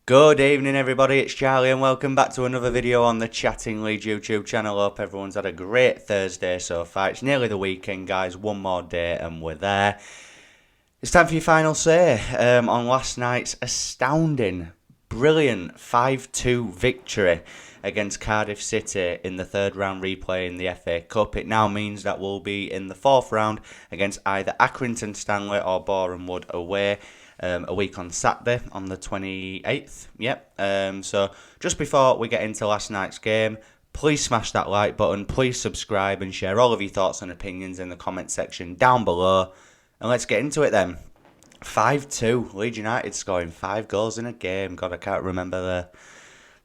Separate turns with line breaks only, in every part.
Good evening everybody, it's Charlie and welcome back to another video on the Chatting Leeds YouTube channel. Hope everyone's had a great Thursday so far. It's nearly the weekend guys, one more day and we're there. It's time for your final say on last night's astounding, brilliant 5-2 victory against Cardiff City in the third round replay in the FA Cup. It now means that we'll be in the fourth round against either Accrington Stanley or Boreham Wood away. A week on Saturday on the 28th. Yep. So just before we get into last night's game, please smash that like button. Please subscribe and share all of your thoughts and opinions in the comment section down below. And let's get into it then. 5-2. Leeds United scoring 5 goals in a game. God, I can't remember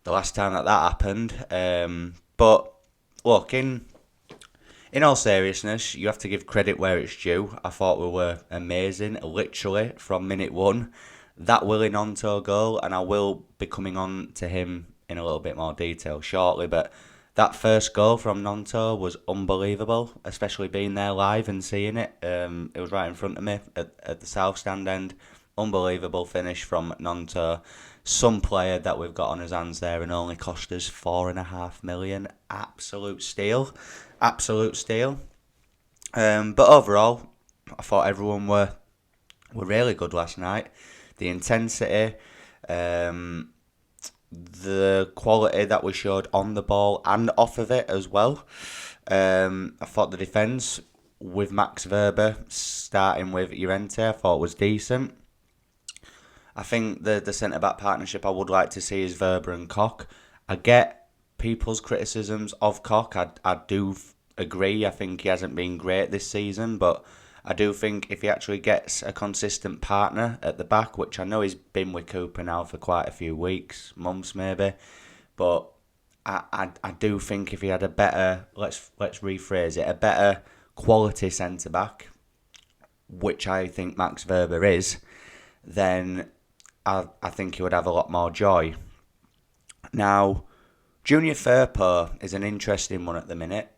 the last time that happened. But look, in all seriousness, you have to give credit where it's due. I thought we were amazing, literally, from minute one. That Willy Gnonto goal, and I will be coming on to him in a little bit more detail shortly, but that first goal from Gnonto was unbelievable, especially being there live and seeing it. It was right in front of me at the south stand end. Unbelievable finish from Gnonto. Some player that we've got on his hands there and only cost us $4.5 million. Absolute steal. Absolute steal. But overall, I thought everyone were really good last night. The intensity, the quality that we showed on the ball and off of it as well. I thought the defence with Max Verber starting with Llorente, I thought was decent. I think the centre-back partnership I would like to see is Verber and Koch. I get people's criticisms of Koch. I do agree. I think he hasn't been great this season, but I do think if he actually gets a consistent partner at the back, which I know he's been with Cooper now for quite a few weeks, months maybe, but I do think if he had a better, let's rephrase it, a better quality centre-back, which I think Max Verber is, then I think he would have a lot more joy. Now, Junior Firpo is an interesting one at the minute.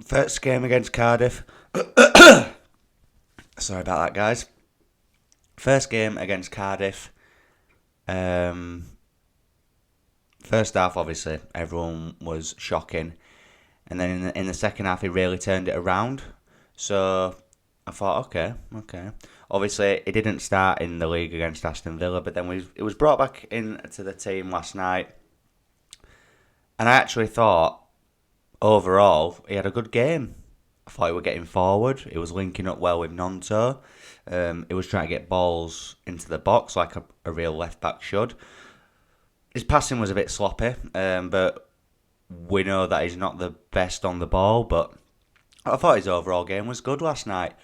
First game against Cardiff. Sorry about that, guys. First game against Cardiff. First half, obviously, everyone was shocking. And then in the second half, he really turned it around. So I thought, okay. Obviously, he didn't start in the league against Aston Villa, but then it was brought back into the team last night. And I actually thought, overall, he had a good game. I thought he was getting forward. He was linking up well with Gnonto. He was trying to get balls into the box like a real left-back should. His passing was a bit sloppy, but we know that he's not the best on the ball. But I thought his overall game was good last night.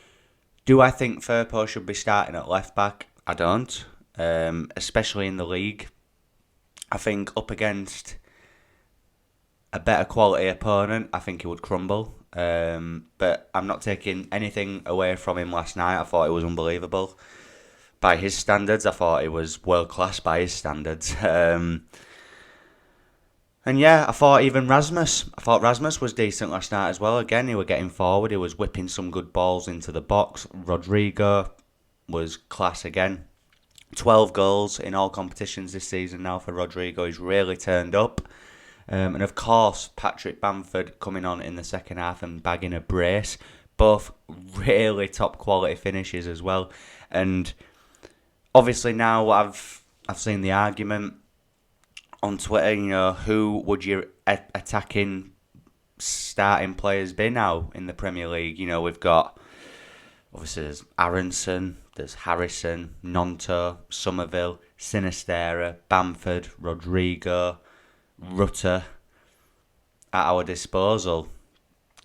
Do I think Firpo should be starting at left-back? I don't, especially in the league. I think up against a better quality opponent, I think he would crumble. But I'm not taking anything away from him last night. I thought it was unbelievable. By his standards, I thought it was world-class by his standards. And yeah, I thought Rasmus was decent last night as well. Again, he was getting forward. He was whipping some good balls into the box. Rodrigo was class again. 12 goals in all competitions this season now for Rodrigo. He's really turned up. And of course, Patrick Bamford coming on in the second half and bagging a brace. Both really top quality finishes as well. And obviously now I've seen the argument on Twitter, who would your attacking starting players be now in the Premier League? We've got, obviously there's Aronson, there's Harrison, Gnonto, Somerville, Sinistera, Bamford, Rodrigo, Rutter at our disposal.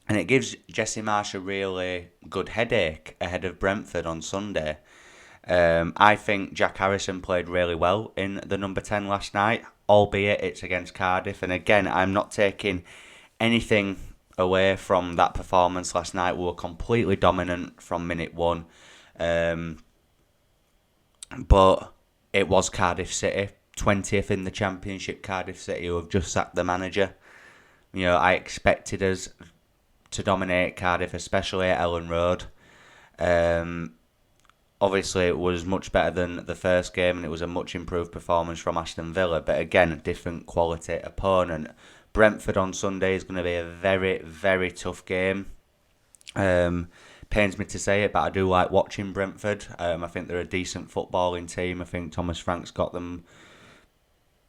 And it gives Jesse Marsh a really good headache ahead of Brentford on Sunday. I think Jack Harrison played really well in the number 10 last night, albeit it's against Cardiff. And again, I'm not taking anything away from that performance last night. We were completely dominant from minute one. But it was Cardiff City, 20th in the Championship Cardiff City, who have just sacked the manager. I expected us to dominate Cardiff, especially at Ellen Road. Obviously, it was much better than the first game, and it was a much improved performance from Aston Villa. But again, a different quality opponent. Brentford on Sunday is going to be a very, very tough game. Pains me to say it, but I do like watching Brentford. I think they're a decent footballing team. I think Thomas Frank's got them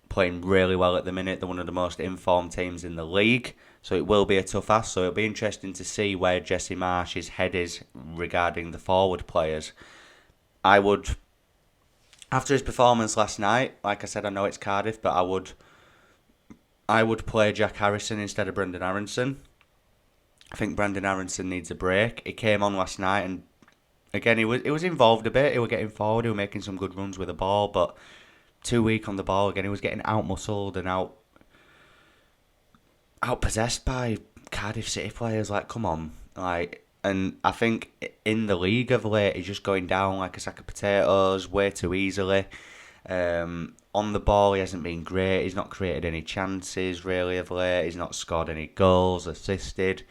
playing really well at the minute. They're one of the most informed teams in the league, so it will be a tough ask. So it'll be interesting to see where Jesse Marsh's head is regarding the forward players. I would, after his performance last night, like I said, I know it's Cardiff, but I would play Jack Harrison instead of Brendan Aronson. I think Brendan Aronson needs a break. He came on last night, and again, he was involved a bit. He was getting forward. He was making some good runs with the ball, but too weak on the ball again. He was getting out-muscled and out-possessed by Cardiff City players. Like, come on. And I think in the league of late, he's just going down like a sack of potatoes way too easily. On the ball, he hasn't been great. He's not created any chances, really, of late. He's not scored any goals, assisted.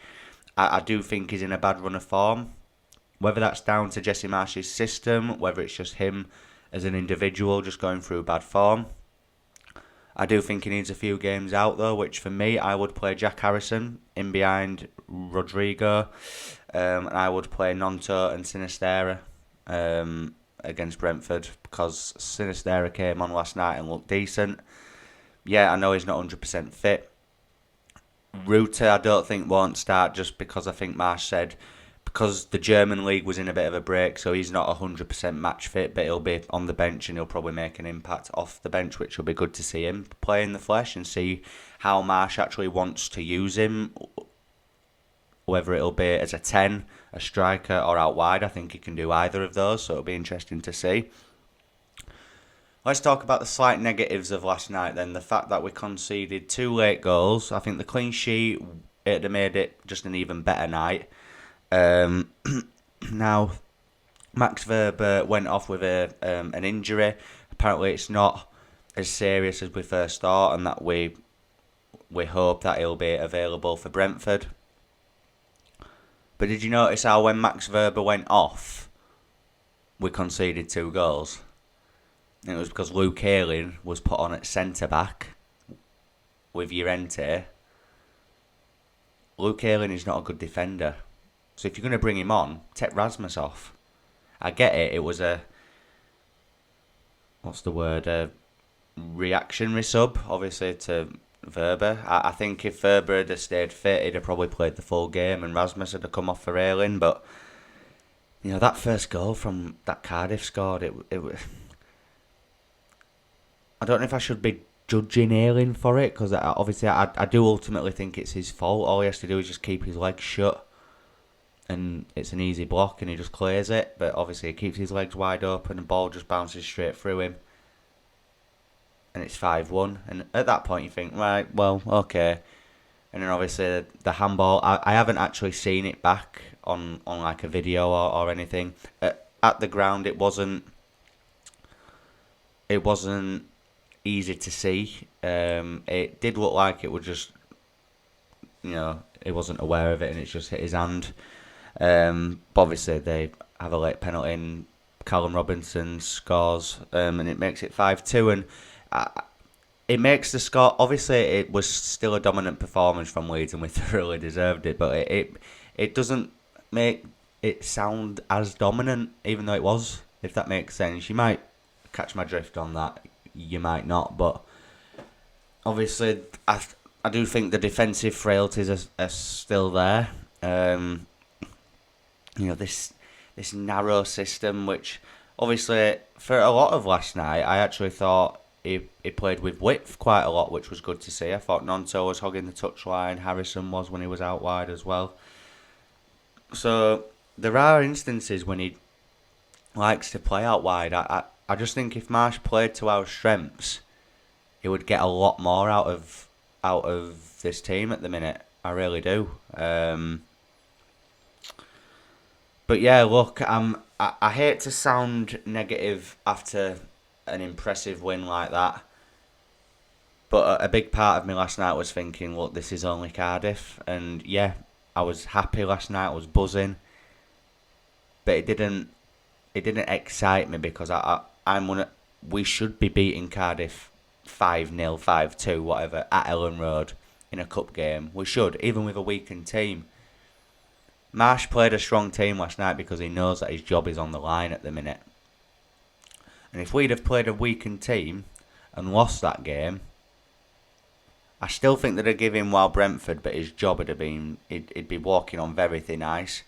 I do think he's in a bad run of form. Whether that's down to Jesse Marsh's system, whether it's just him as an individual just going through bad form. I do think he needs a few games out, though, which for me, I would play Jack Harrison in behind Rodrigo. And I would play Gnonto and Sinistera against Brentford, because Sinistera came on last night and looked decent. Yeah, I know he's not 100% fit. Ruta, I don't think won't start, just because I think Marsh said, because the German league was in a bit of a break, so he's not 100% match fit, but he'll be on the bench and he'll probably make an impact off the bench, which will be good to see him play in the flesh and see how Marsh actually wants to use him, whether it'll be as a 10, a striker, or out wide. I think he can do either of those, so it'll be interesting to see. Let's talk about the slight negatives of last night then. The fact that we conceded 2 late goals. I think the clean sheet, it'd have made it just an even better night. Now, Max Verber went off with an injury. Apparently it's not as serious as we first thought, and that we hope that he'll be available for Brentford. But did you notice how when Max Verber went off, we conceded 2 goals? And it was because Luke Ayling was put on at centre-back with Llorente. Luke Ayling is not a good defender. So if you're going to bring him on, take Rasmus off. I get it, it was a... What's the word? A reactionary sub, obviously, to Verber. I think if Verber had stayed fit, he'd have probably played the full game and Rasmus had come off for Ayling. But, you know, that first goal from that Cardiff scored, it was... I don't know if I should be judging Ayling for it, because obviously I do ultimately think it's his fault. All he has to do is just keep his legs shut, and it's an easy block and he just clears it. But obviously he keeps his legs wide open and the ball just bounces straight through him, and it's 5-1. And at that point you think, right, well, okay. And then obviously the handball, I haven't actually seen it back on like a video or anything. At the ground it wasn't easy to see. It did look like it would just, you know, he wasn't aware of it and it's just hit his hand. But obviously they have a late penalty and Callum Robinson scores, and it makes it 5-2. And it makes the score, obviously it was still a dominant performance from Leeds and we thoroughly deserved it, but it doesn't make it sound as dominant, even though it was, if that makes sense. You might catch my drift on that, you might not, but obviously I do think the defensive frailties are still there. You know, this narrow system, which obviously for a lot of last night I actually thought he played with width quite a lot, which was good to see. I thought Gnonto was hogging the touchline, Harrison was when he was out wide as well. So there are instances when he likes to play out wide. I just think if Marsh played to our strengths, he would get a lot more out of this team at the minute. I really do. But yeah, look, I hate to sound negative after an impressive win like that, but a big part of me last night was thinking, look, this is only Cardiff, and yeah, I was happy last night, I was buzzing, but it didn't excite me because we should be beating Cardiff 5-0, 5-2, whatever, at Ellen Road in a cup game. We should, even with a weakened team. Marsh played a strong team last night because he knows that his job is on the line at the minute. And if we'd have played a weakened team and lost that game, I still think that I'd give him Wild Brentford, but his job would have been, he'd be walking on very thin ice.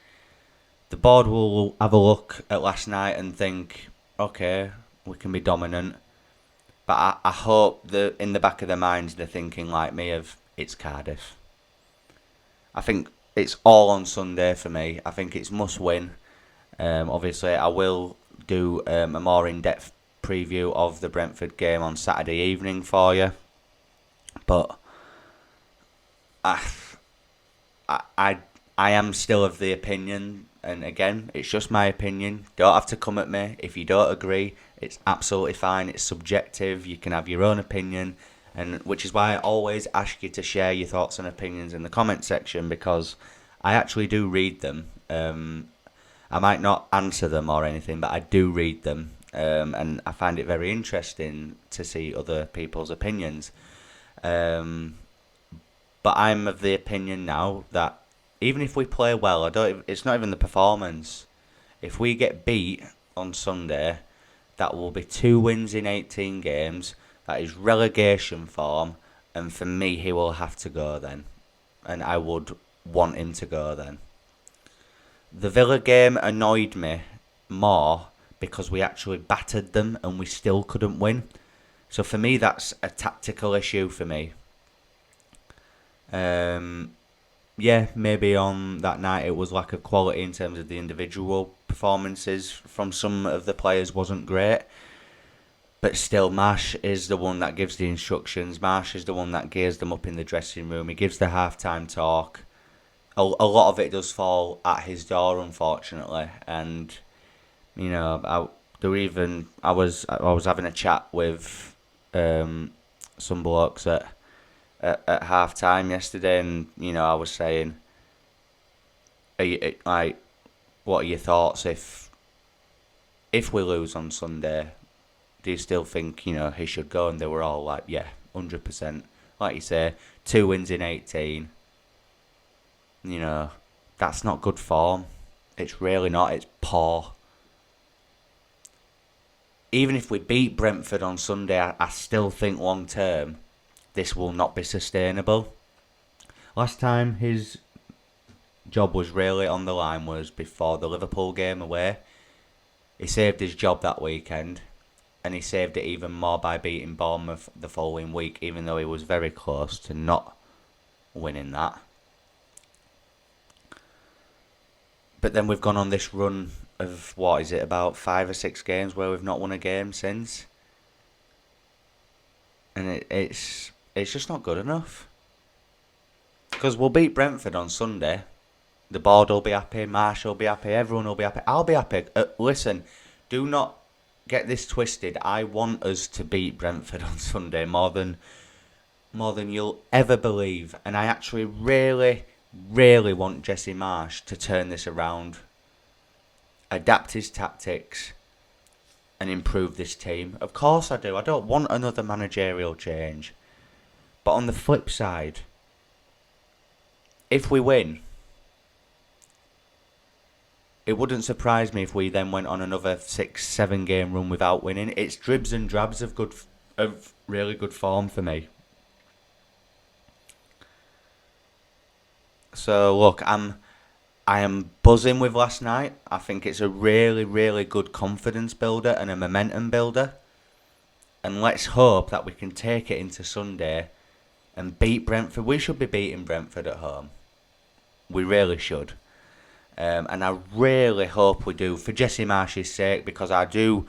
The board will have a look at last night and think, okay, we can be dominant. But I hope that in the back of their minds they're thinking like me of, it's Cardiff. I think it's all on Sunday for me. I think it's must win. Obviously, I will do a more in-depth preview of the Brentford game on Saturday evening for you. But I am still of the opinion, and again, it's just my opinion. Don't have to come at me if you don't agree. It's absolutely fine. It's subjective. You can have your own opinion, and which is why I always ask you to share your thoughts and opinions in the comment section, because I actually do read them. I might not answer them or anything, but I do read them, and I find it very interesting to see other people's opinions. But I'm of the opinion now that even if we play well, it's not even the performance. If we get beat on Sunday, that will be 2 wins in 18 games. That is relegation form, and for me, he will have to go then. And I would want him to go then. The Villa game annoyed me more because we actually battered them and we still couldn't win. So for me, that's a tactical issue for me. Yeah, maybe on that night it was lack of quality in terms of the individual performances from some of the players wasn't great. But still, Marsh is the one that gives the instructions. Marsh is the one that gears them up in the dressing room. He gives the half-time talk. A lot of it does fall at his door, unfortunately. And, you know, I was having a chat with some blokes at half time yesterday, and you know, I was saying, what are your thoughts if we lose on Sunday? Do you still think, you know, he should go? And they were all like, yeah, 100%. Like you say, 2 wins in 18. You know, that's not good form. It's really not. It's poor. Even if we beat Brentford on Sunday, I still think long term this will not be sustainable. Last time his job was really on the line was before the Liverpool game away. He saved his job that weekend, and he saved it even more by beating Bournemouth the following week, even though he was very close to not winning that. But then we've gone on this run of, what is it, about 5 or 6 games where we've not won a game since. And it's just not good enough. Because we'll beat Brentford on Sunday. The board will be happy, Marsh will be happy, everyone will be happy. I'll be happy. Listen, do not get this twisted. I want us to beat Brentford on Sunday more than you'll ever believe. And I actually really want Jesse Marsh to turn this around, adapt his tactics, and improve this team. Of course I do. I don't want another managerial change. But on the flip side, if we win, it wouldn't surprise me if we then went on another 6-7 game run without winning. It's dribs and drabs of really good form for me. So look, I am buzzing with last night. I think it's a really good confidence builder and a momentum builder. And let's hope that we can take it into Sunday and beat Brentford. We should be beating Brentford at home. We really should. And I really hope we do, for Jesse Marsh's sake, because I do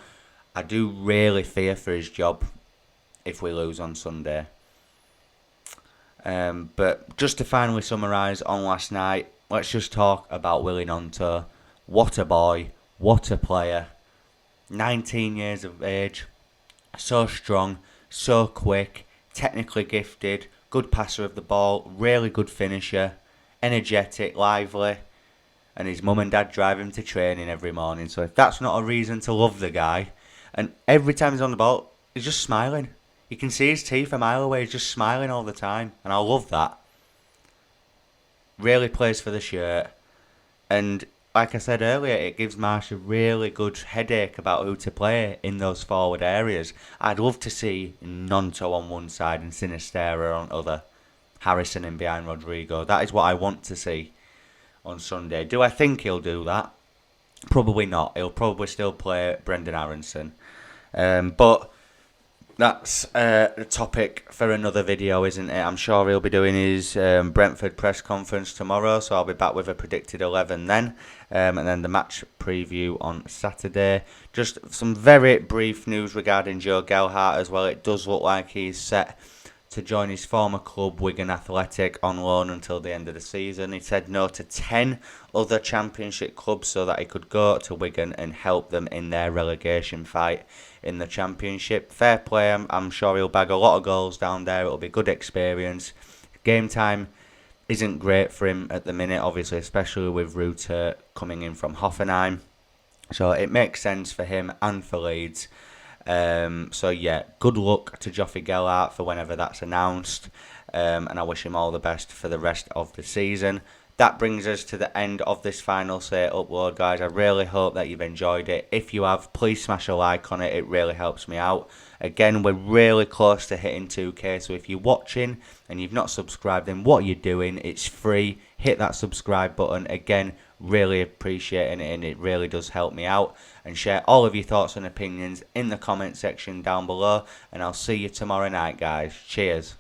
really fear for his job if we lose on Sunday. But just to finally summarise on last night, let's just talk about Willy Gnonto. What a boy, what a player. 19 years of age, so strong, so quick, technically gifted, good passer of the ball, really good finisher, energetic, lively. and his mum and dad drive him to training every morning. So if that's not a reason to love the guy, and every time he's on the ball, he's just smiling. You can see his teeth a mile away. He's just smiling all the time, and I love that. Really plays for the shirt, and like I said earlier, it gives Marsh a really good headache about who to play in those forward areas. I'd love to see Gnonto on one side and Sinistera on other. Harrison in behind Rodrigo. That is what I want to see on Sunday. Do I think he'll do that? Probably not. He'll probably still play Brendan Aronson. But that's a topic for another video, isn't it? I'm sure he'll be doing his Brentford press conference tomorrow, so I'll be back with a predicted 11 then. And then the match preview on Saturday. Just some very brief news regarding Joe Gelhardt as well. It does look like he's set to join his former club, Wigan Athletic, on loan until the end of the season. He said no to 10 other Championship clubs so that he could go to Wigan and help them in their relegation fight in the Championship. Fair play, I'm sure he'll bag a lot of goals down there. It'll be good experience. Game time isn't great for him at the minute, obviously, especially with Ruter coming in from Hoffenheim. So it makes sense for him and for Leeds. So yeah, good luck to Joffrey Gelhardt for whenever that's announced, and I wish him all the best for the rest of the season. That brings us to the end of this Final Say upload, guys. I really hope that you've enjoyed it. If you have, please smash a like on it. It really helps me out. Again, we're really close to hitting 2K, so if you're watching and you've not subscribed, then what are you doing? It's free. Hit that subscribe button. Again, really appreciating it, and it really does help me out. And share all of your thoughts and opinions in the comment section down below, and I'll see you tomorrow night, guys. Cheers.